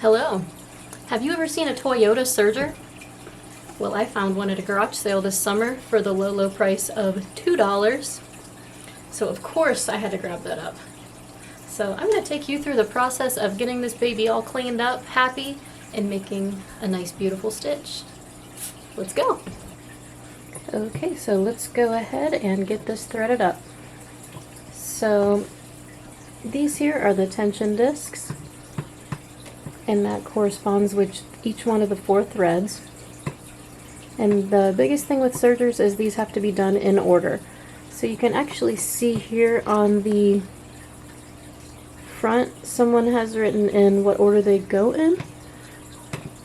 Hello. Have you ever seen a Toyota Serger? Well, I found one at a garage sale this summer for the low price of $2. So of course I had to grab that up. So I'm going to take you through the process of getting this baby all cleaned up, happy, and making a nice beautiful stitch. Let's go. Okay, so let's go ahead and get this threaded up. So these here are the tension discs, and that corresponds with each one of the 4 threads. And the biggest thing with sergers is these have to be done in order. So you can actually see here on the front, someone has written in what order they go in.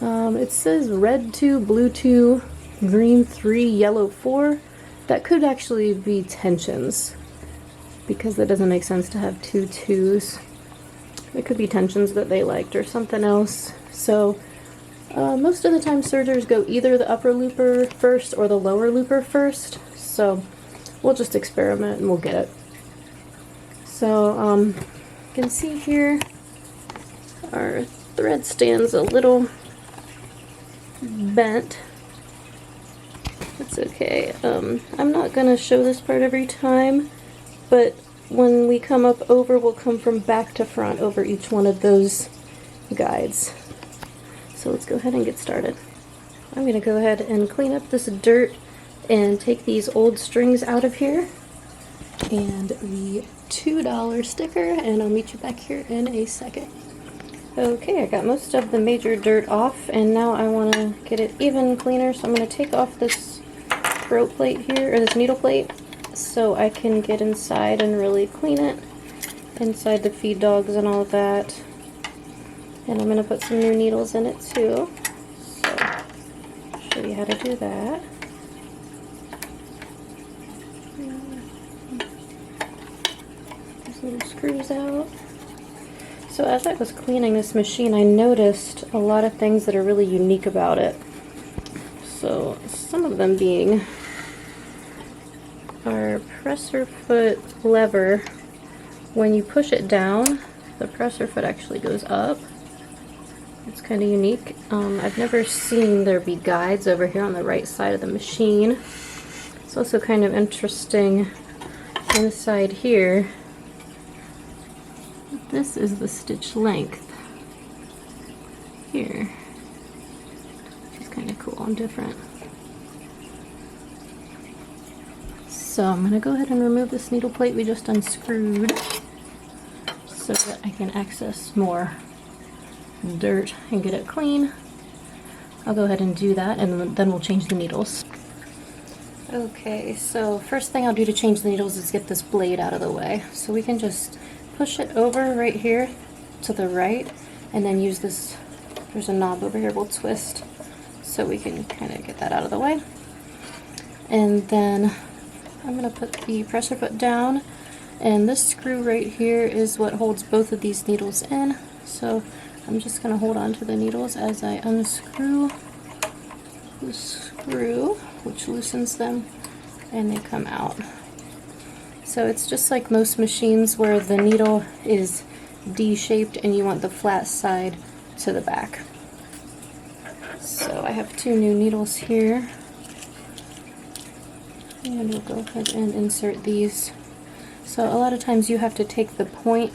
It says red 2, blue 2, green 3, yellow 4. That could actually be tensions, because that doesn't make sense to have 2 2s. It could be tensions that they liked or something else. So most of the time sergers go either the upper looper first or the lower looper first. So we'll just experiment and we'll get it. So you can see here our thread stands a little bent. It's okay. I'm not going to show this part every time, but when we come up over, we'll come from back to front over each one of those guides. So let's go ahead and get started. I'm going to go ahead and clean up this dirt and take these old strings out of here and the $2 sticker, and I'll meet you back here in a second. Okay, I got most of the major dirt off, and now I want to get it even cleaner, so I'm going to take off this throat plate here, or this needle plate, so I can get inside and really clean it, inside the feed dogs and all of that. And I'm going to put some new needles in it too, so I'll show you how to do that. These little screws out. So as I was cleaning this machine, I noticed a lot of things that are really unique about it. So some of them being our presser foot lever. When you push it down, the presser foot actually goes up. It's kind of unique. I've never seen there be guides over here on the right side of the machine. It's also kind of interesting inside here. This is the stitch length here, which is kind of cool and different. So I'm going to go ahead and remove this needle plate we just unscrewed so that I can access more dirt and get it clean. I'll go ahead and do that, and then we'll change the needles. Okay, so first thing I'll do to change the needles is get this blade out of the way. So we can just push it over right here to the right, and then use this, there's a knob over here we'll twist so we can kind of get that out of the way. And then I'm going to put the presser foot down, and this screw right here is what holds both of these needles in. So I'm just going to hold on to the needles as I unscrew the screw, which loosens them, and they come out. So it's just like most machines where the needle is D-shaped and you want the flat side to the back. So I have 2 new needles here, and we'll go ahead and insert these. So a lot of times you have to take the point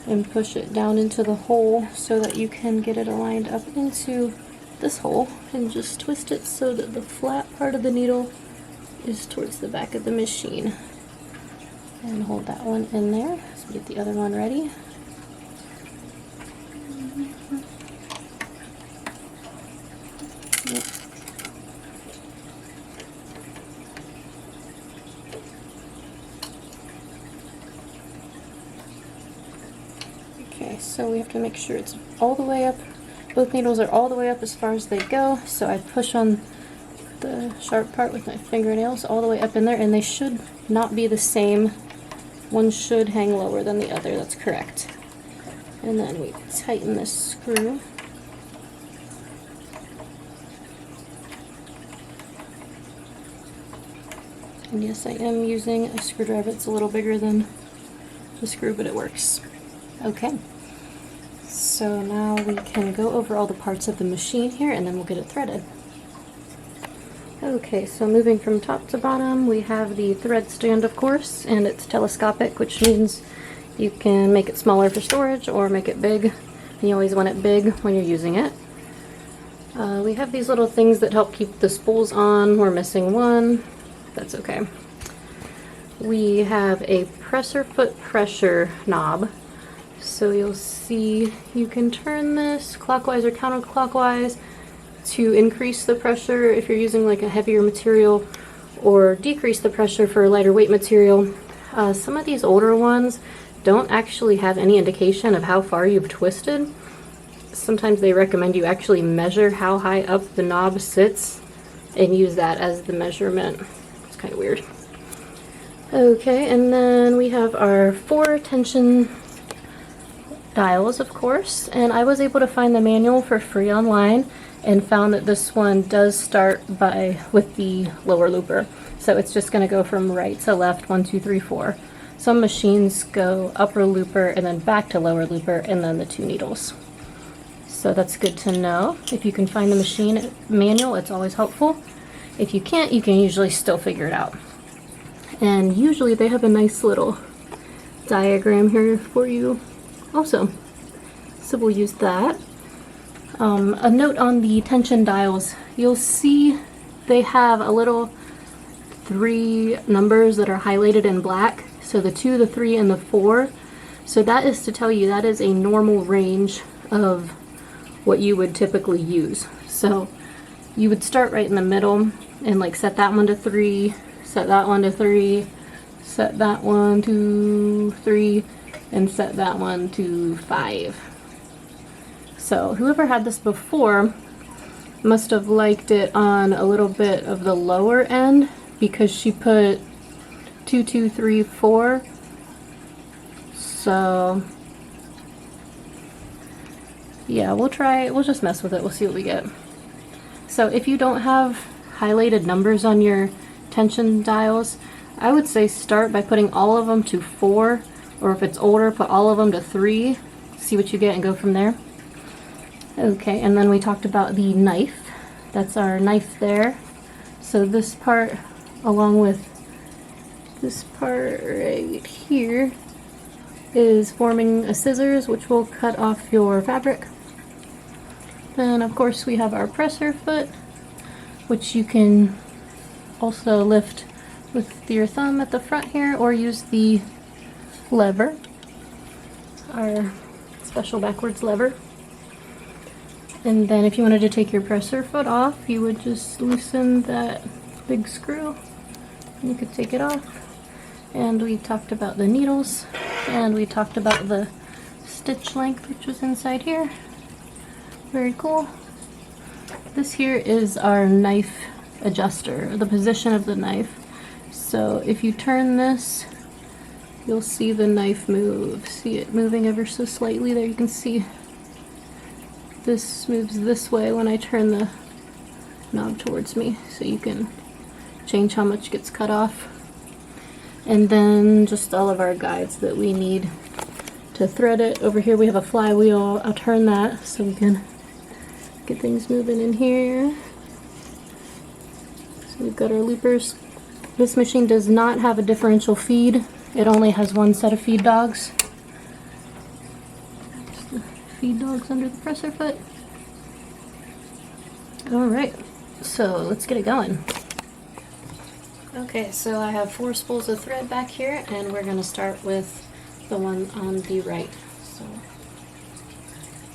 and push it down into the hole so that you can get it aligned up into this hole, and just twist it so that the flat part of the needle is towards the back of the machine. And hold that one in there so we get the other one ready. Yep. Okay, so we have to make sure it's all the way up. Both needles are all the way up as far as they go, so I push on the sharp part with my fingernails all the way up in there, and they should not be the same. One should hang lower than the other, that's correct. And then we tighten this screw. And yes, I am using a screwdriver. It's a little bigger than the screw, but it works. Okay. So now we can go over all the parts of the machine here and then we'll get it threaded. Okay, so moving from top to bottom, we have the thread stand, of course, and it's telescopic, which means you can make it smaller for storage or make it big. You always want it big when you're using it. We have these little things that help keep the spools on. We're missing one. That's okay. We have a presser foot pressure knob. So you'll see you can turn this clockwise or counterclockwise to increase the pressure if you're using like a heavier material, or decrease the pressure for a lighter weight material. Some of these older ones don't actually have any indication of how far you've twisted. Sometimes they recommend you actually measure how high up the knob sits and use that as the measurement. It's kind of weird. Okay, and then we have our 4 tension dials, of course, and I was able to find the manual for free online and found that this one does start with the lower looper. So it's just going to go from right to left, 1, 2, 3, 4. Some machines go upper looper and then back to lower looper and then the 2 needles. So that's good to know. If you can find the machine manual, it's always helpful. If you can't, you can usually still figure it out. And usually they have a nice little diagram here for you also. So we'll use that. A note on the tension dials, you'll see they have a little 3 numbers that are highlighted in black. So the 2, the 3, and the 4. So that is to tell you that is a normal range of what you would typically use. So you would start right in the middle and like set that one to 3, set that one to 3, set that one to 3, and set that one to 5. So whoever had this before must have liked it on a little bit of the lower end, because she put 2, 2, 3, 4. So yeah, we'll just mess with it. We'll see what we get. So if you don't have highlighted numbers on your tension dials, I would say start by putting all of them to 4, or if it's older, put all of them to 3, see what you get and go from there. Okay, and then we talked about the knife. That's our knife there. So this part, along with this part right here, is forming a scissors, which will cut off your fabric. Then of course we have our presser foot, which you can also lift with your thumb at the front here, or use the lever, our special backwards lever. And then if you wanted to take your presser foot off, you would just loosen that big screw and you could take it off. And we talked about the needles, and we talked about the stitch length, which was inside here. Very cool. This here is our knife adjuster, the position of the knife. So if you turn this, you'll see the knife move. See it moving ever so slightly there. You can see this moves this way when I turn the knob towards me, so you can change how much gets cut off. And then just all of our guides that we need to thread it. Over here we have a flywheel. I'll turn that so we can get things moving in here. So we've got our loopers. This machine does not have a differential feed. It only has 1 set of feed dogs. There's the feed dogs under the presser foot. Alright, so let's get it going. Okay, so I have 4 spools of thread back here, and we're going to start with the one on the right. So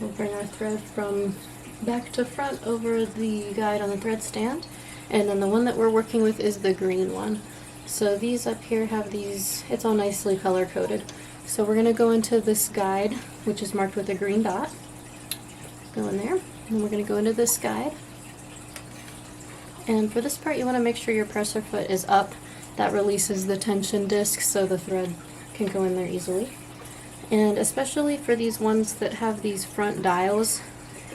we'll bring our thread from back to front over the guide on the thread stand, and then the one that we're working with is the green one. So these up here have these, it's all nicely color coded. So we're going to go into this guide, which is marked with a green dot. Go in there, and we're going to go into this guide. And for this part, you want to make sure your presser foot is up. That releases the tension disc so the thread can go in there easily. And especially for these ones that have these front dials,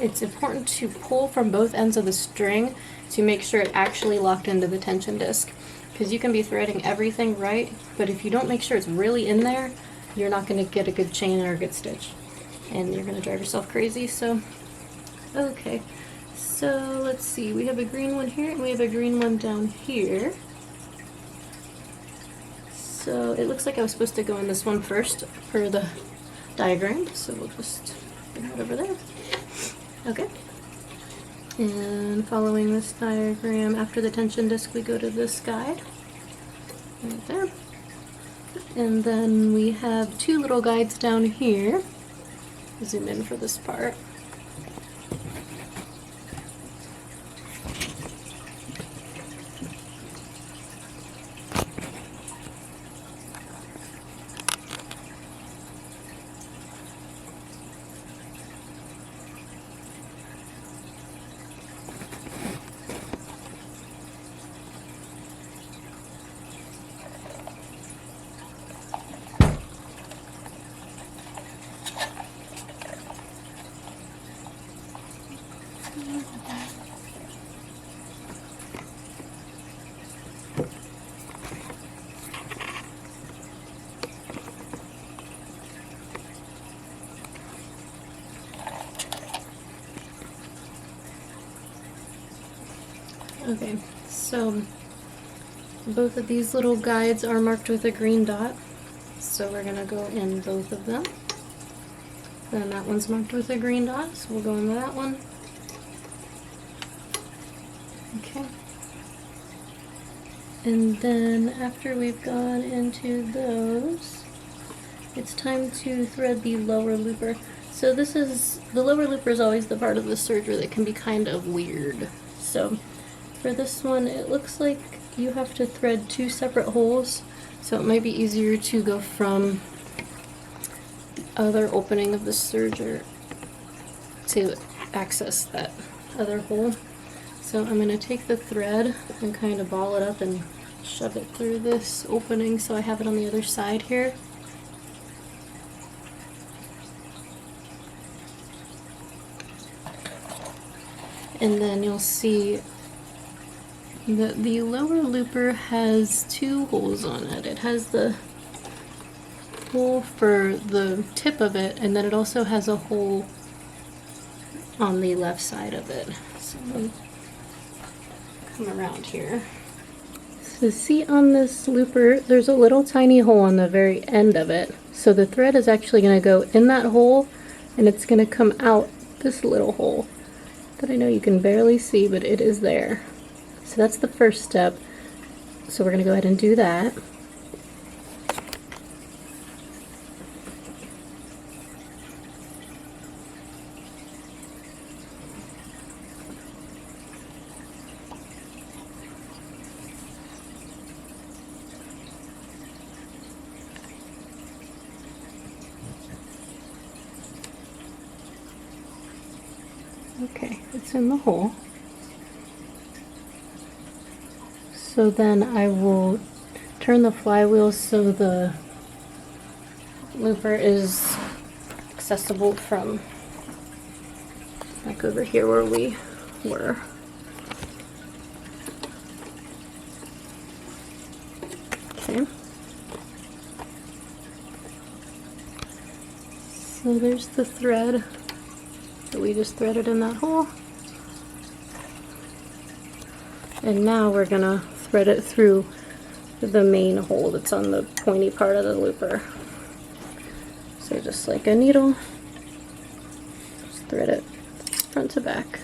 it's important to pull from both ends of the string to make sure it actually locked into the tension disc. Because you can be threading everything right, but if you don't make sure it's really in there, you're not going to get a good chain or a good stitch. and you're gonna drive yourself crazy. So, okay. So let's see, we have a green one here and we have a green one down here. So it looks like I was supposed to go in this one first for the diagram, so we'll just put it over there. Okay. And following this diagram, after the tension disc, we go to this guide. Right there. And then we have two little guides down here. Zoom in for this part. Okay, so both of these little guides are marked with a green dot, so we're going to go in both of them. Then that one's marked with a green dot, so we'll go into that one. Okay. And then after we've gone into those, it's time to thread the lower looper. So this is, the lower looper is always the part of the serger that can be kind of weird. So for this one, it looks like you have to thread two separate holes, so it might be easier to go from the other opening of the serger to access that other hole. So I'm going to take the thread and kind of ball it up and shove it through this opening so I have it on the other side here. And then you'll see that the lower looper has two holes on it. It has the hole for the tip of it, and then it also has a hole on the left side of it. So let me come around here. So see on this looper, there's a little tiny hole on the very end of it. So the thread is actually going to go in that hole, and it's going to come out this little hole that I know you can barely see, but it is there. So that's the first step. So we're going to go ahead and do that. Okay, it's in the hole. So then I will turn the flywheel so the looper is accessible from like over here where we were. Okay. So there's the thread that we just threaded in that hole. And now we're gonna thread it through the main hole that's on the pointy part of the looper. So just like a needle, just thread it front to back.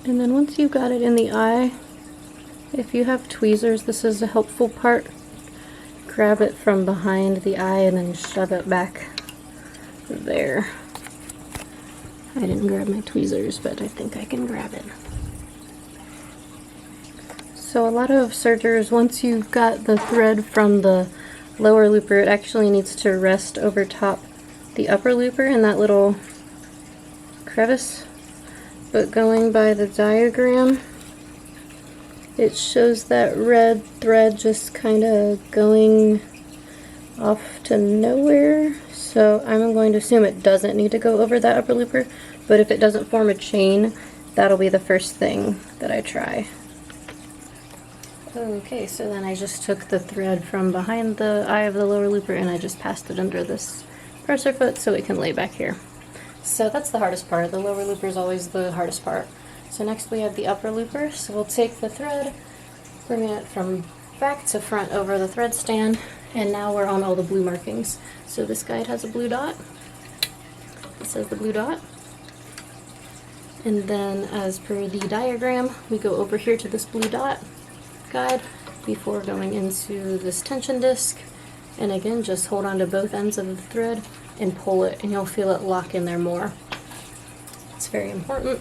And then once you've got it in the eye, if you have tweezers, this is a helpful part. Grab it from behind the eye and then shove it back there. I didn't grab my tweezers, but I think I can grab it. So a lot of sergers, once you've got the thread from the lower looper, it actually needs to rest over top the upper looper in that little crevice. But going by the diagram, it shows that red thread just kind of going off to nowhere. So I'm going to assume it doesn't need to go over that upper looper, but if it doesn't form a chain, that'll be the first thing that I try. Okay, so then I just took the thread from behind the eye of the lower looper and I just passed it under this presser foot so it can lay back here. So that's the hardest part. The lower looper is always the hardest part. So next we have the upper looper. So we'll take the thread, bring it from back to front over the thread stand, and now we're on all the blue markings. So this guide has a blue dot. It says the blue dot. And then as per the diagram, we go over here to this blue dot guide before going into this tension disc. And again, just hold on to both ends of the thread and pull it, and you'll feel it lock in there more. It's very important.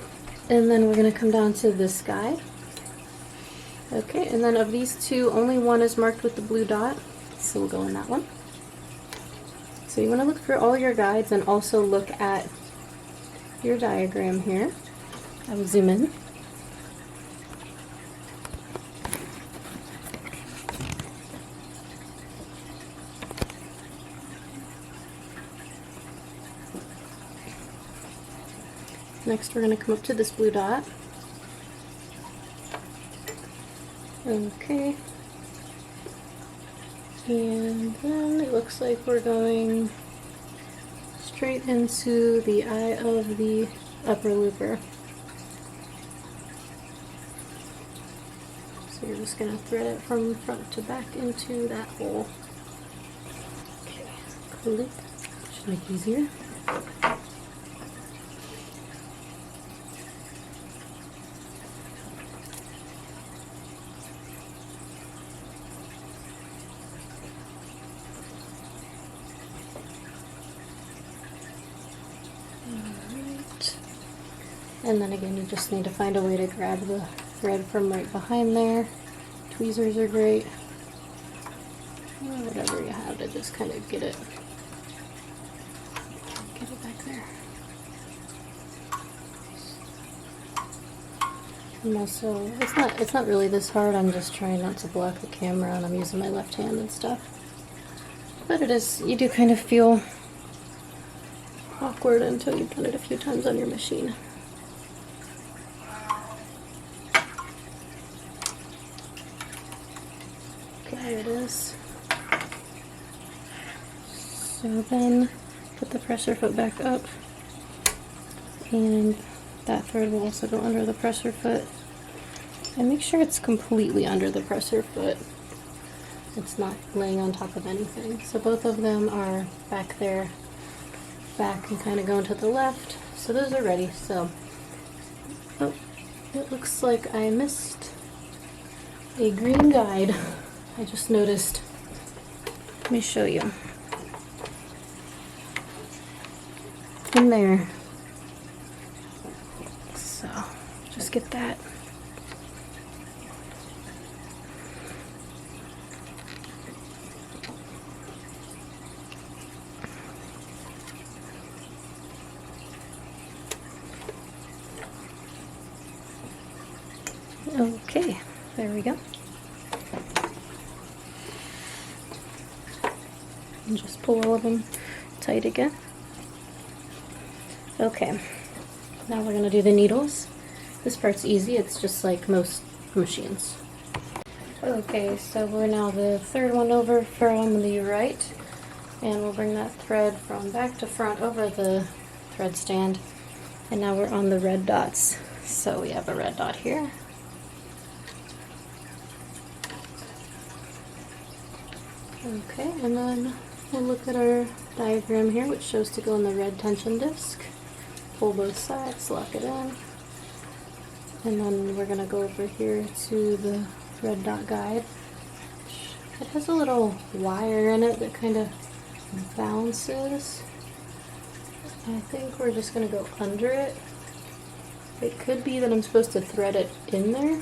And then we're going to come down to this guide. Okay, and then of these two, only one is marked with the blue dot, so we'll go in that one. So you want to look for all your guides and also look at your diagram here. I will zoom in. Next we're going to come up to this blue dot. Okay. And then it looks like we're going straight into the eye of the upper looper. So you're just going to thread it from front to back into that hole. Okay, cool. Should make it easier. And then again, you just need to find a way to grab the thread from right behind there. Tweezers are great. Or whatever you have to just kind of get it back there. And also, it's not really this hard. I'm just trying not to block the camera, and I'm using my left hand and stuff. But it is, you do kind of feel awkward until you've done it a few times on your machine. There it is. So then put the presser foot back up, and that thread will also go under the presser foot. And make sure it's completely under the presser foot. It's not laying on top of anything. So both of them are back there, back and kind of going to the left. So those are ready. So, oh, it looks like I missed a green guide. I just noticed. Let me show you. In there. So, just get that. Okay, there we go. And just pull all of them tight again. Okay, now we're going to do the needles. This part's easy, it's just like most machines. Okay, so we're now the third one over from the right, and we'll bring that thread from back to front over the thread stand, and now we're on the red dots. So we have a red dot here. Okay, and then we'll look at our diagram here, which shows to go in the red tension disc. Pull both sides, lock it in, and then we're going to go over here to the red dot guide. It has a little wire in it that kind of bounces. I think we're just going to go under it. It could be that I'm supposed to thread it in there,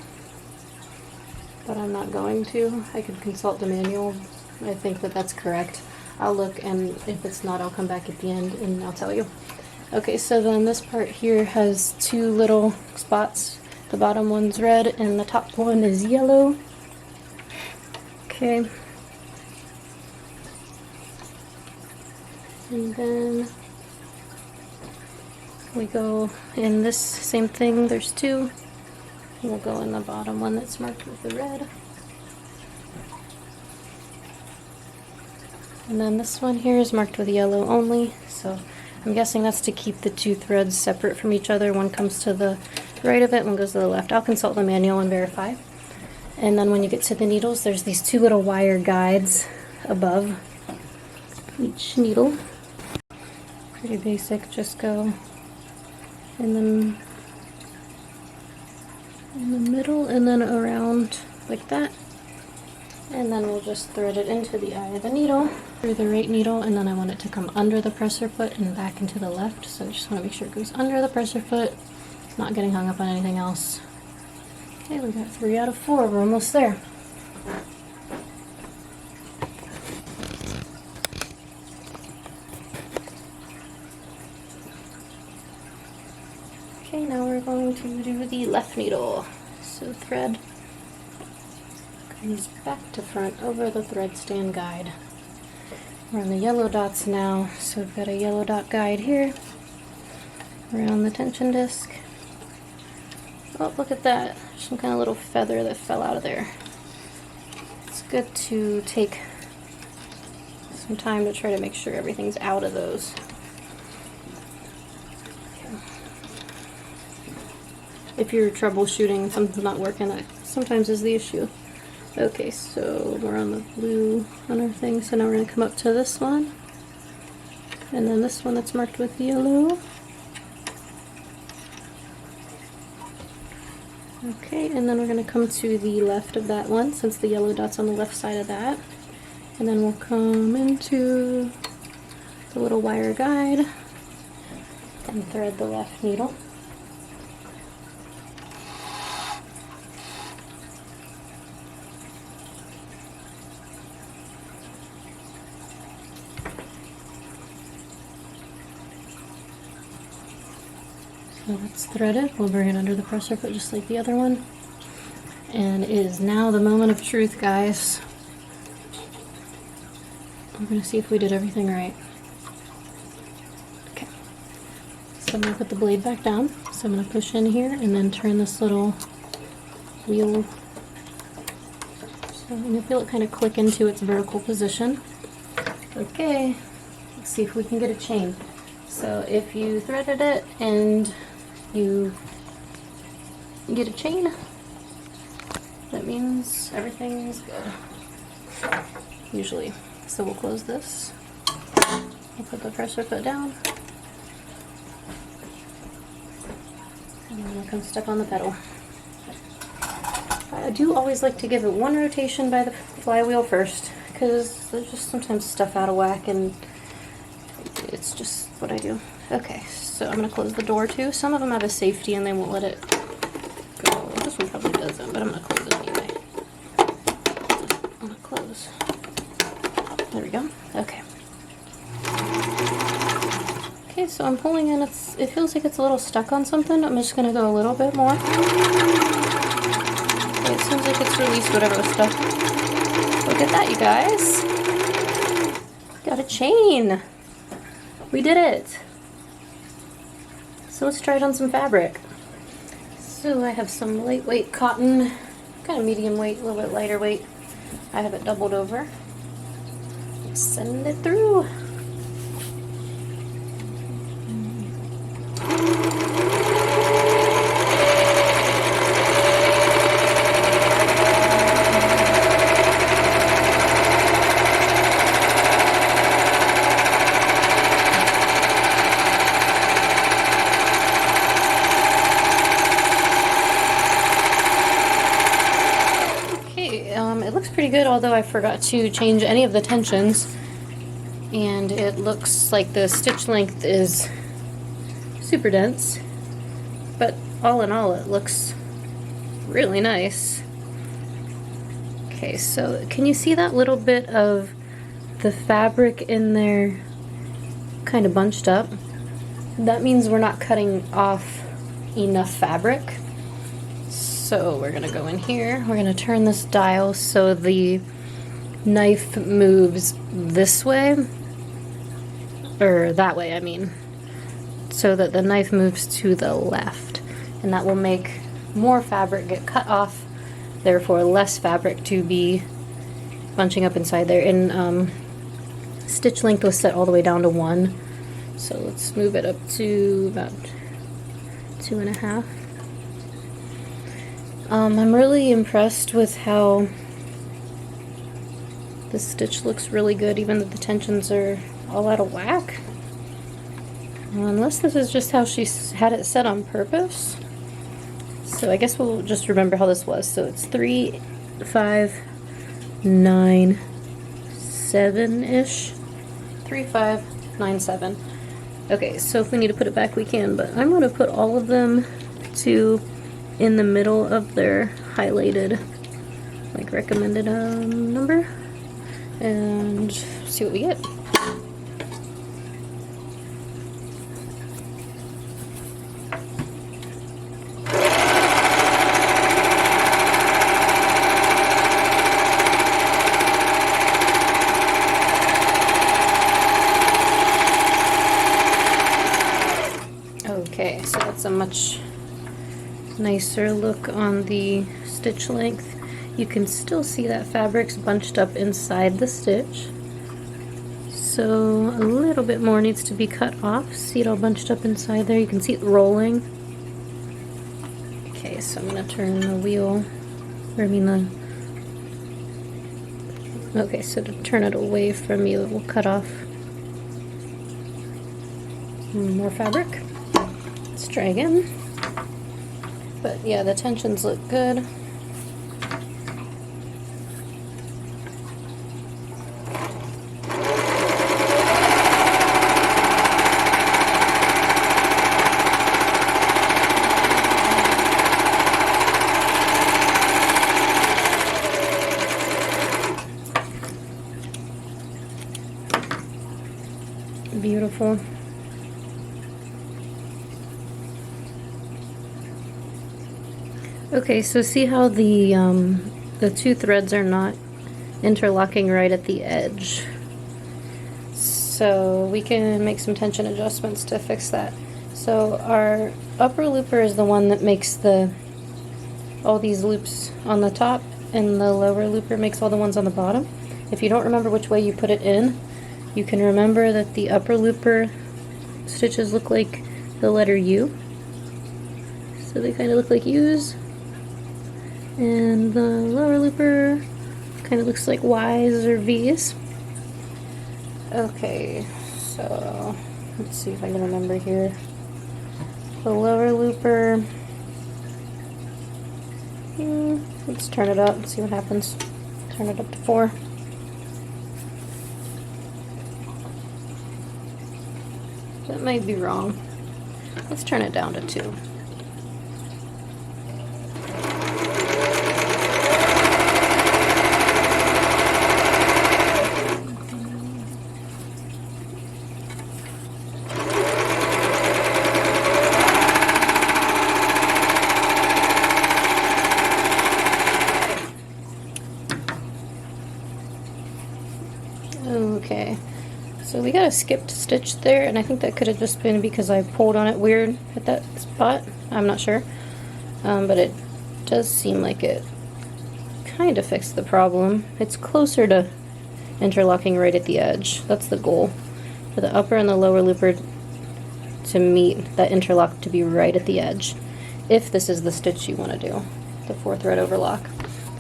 but I'm not going to. I could consult the manual. I think that that's correct. I'll look, and if it's not, I'll come back at the end and I'll tell you. Okay, so then this part here has two little spots. The bottom one's red and the top one is yellow. Okay. And then we go in this same thing, there's two. We'll go in the bottom one that's marked with the red. And then this one here is marked with yellow only, so I'm guessing that's to keep the two threads separate from each other. One comes to the right of it, one goes to the left. I'll consult the manual and verify. And then when you get to the needles, there's these two little wire guides above each needle. Pretty basic, just go in the middle and then around like that. And then we'll just thread it into the eye of the needle through the right needle, and then I want it to come under the presser foot and back into the left. So I just want to make sure it goes under the presser foot, not getting hung up on anything else. Okay, we got 3 out of 4. We're almost there. Okay, now we're going to do the left needle. So thread comes back to front over the thread stand guide. We're on the yellow dots now, so we've got a yellow dot guide here around the tension disc. Oh, look at that. Some kind of little feather that fell out of there. It's good to take some time to try to make sure everything's out of those. Okay. If you're troubleshooting, something's not working, that sometimes is the issue. Okay, so we're on the blue on our thing, so now we're going to come up to this one, and then this one that's marked with yellow. Okay, and then we're going to come to the left of that one, since the yellow dot's on the left side of that, and then we'll come into the little wire guide and thread the left needle. So that's threaded. We'll bring it under the presser foot just like the other one. And it is now the moment of truth, guys. We're going to see if we did everything right. Okay. So I'm going to put the blade back down. So I'm going to push in here and then turn this little wheel. So I'm going to feel it kind of click into its vertical position. Okay. Let's see if we can get a chain. So if you threaded it and you get a chain, that means everything's good, usually. So we'll close this, we'll put the presser foot down, and then we'll come step on the pedal. I do always like to give it one rotation by the flywheel first, because there's just sometimes stuff out of whack, and it's just what I do. Okay, so I'm going to close the door too. Some of them have a safety and they won't let it go. This one probably doesn't, but I'm going to close it anyway. I'm going to close. There we go. Okay. Okay, so I'm pulling in. It feels like it's a little stuck on something. I'm just going to go a little bit more. Okay, it seems like it's released whatever was stuck. Look at that, you guys. Got a chain. We did it! So let's try it on some fabric. So I have some lightweight cotton, kind of medium weight, a little bit lighter weight. I have it doubled over. Send it through. It looks pretty good, although I forgot to change any of the tensions, and it looks like the stitch length is super dense, but all in all it looks really nice. Okay, so can you see that little bit of the fabric in there kind of bunched up? That means we're not cutting off enough fabric. So we're gonna go in here, we're gonna turn this dial so the knife moves this way, or that way I mean, so that the knife moves to the left, and that will make more fabric get cut off, therefore less fabric to be bunching up inside there. And stitch length was set all the way down to 1. So let's move it up to about 2.5. I'm really impressed with how the stitch looks really good, even though the tensions are all out of whack. Unless this is just how she had it set on purpose. So I guess we'll just remember how this was. So it's 3, 5, 9, 7-ish. 3, 5, 9, 7. Okay, so if we need to put it back, we can, but I'm going to put all of them to in the middle of their highlighted, like, recommended number, and see what we get. Okay, so that's a much nicer look on the stitch length. You can still see that fabric's bunched up inside the stitch, so a little bit more needs to be cut off. See it all bunched up inside there? You can see it rolling. Okay, so I'm going to turn the wheel, or I mean the... Okay, so to turn it away from you, it will cut off more fabric. Let's try again. But yeah, the tensions look good. Beautiful. Okay, so see how the two threads are not interlocking right at the edge. So we can make some tension adjustments to fix that. So our upper looper is the one that makes all these loops on the top, and the lower looper makes all the ones on the bottom. If you don't remember which way you put it in, you can remember that the upper looper stitches look like the letter U. So they kind of look like U's. And the lower looper kind of looks like Y's or V's. Okay, so let's see if I can remember here. The lower looper, let's turn it up and see what happens. Turn it up to 4. That might be wrong. Let's turn it down to 2. Okay, so we got a skipped stitch there, and I think that could have just been because I pulled on it weird at that spot. I'm not sure, but it does seem like it kind of fixed the problem. It's closer to interlocking right at the edge. That's the goal, for the upper and the lower looper to meet, that interlock to be right at the edge, if this is the stitch you want to do, the 4-thread overlock.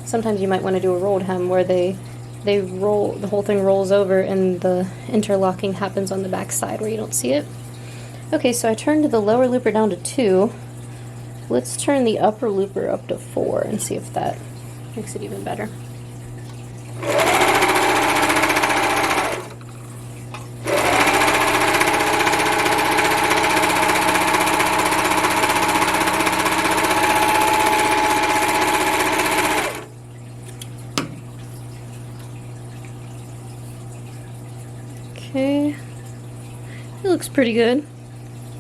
Sometimes you might want to do a rolled hem where they roll, the whole thing rolls over and the interlocking happens on the back side where you don't see it. Okay, so I turned the lower looper down to 2. Let's turn the upper looper up to 4 and see if that makes it even better. Okay, it looks pretty good.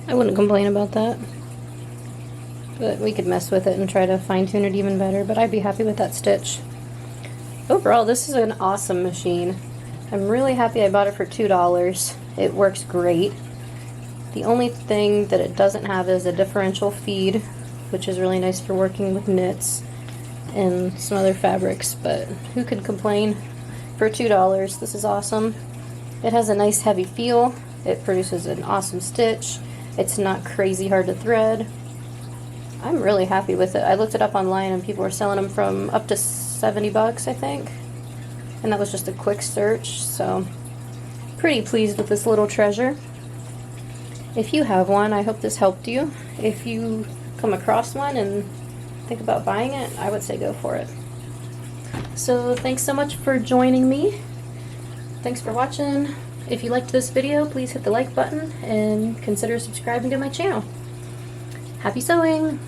I wouldn't complain about that. But we could mess with it and try to fine-tune it even better, but I'd be happy with that stitch. Overall, this is an awesome machine. I'm really happy I bought it for $2. It works great. The only thing that it doesn't have is a differential feed, which is really nice for working with knits and some other fabrics, but who could complain? For $2, this is awesome. It has a nice heavy feel. It produces an awesome stitch. It's not crazy hard to thread. I'm really happy with it. I looked it up online and people were selling them from up to 70 bucks, I think. And that was just a quick search, so pretty pleased with this little treasure. If you have one, I hope this helped you. If you come across one and think about buying it, I would say go for it. So thanks so much for joining me. Thanks for watching. If you liked this video, please hit the like button and consider subscribing to my channel. Happy sewing!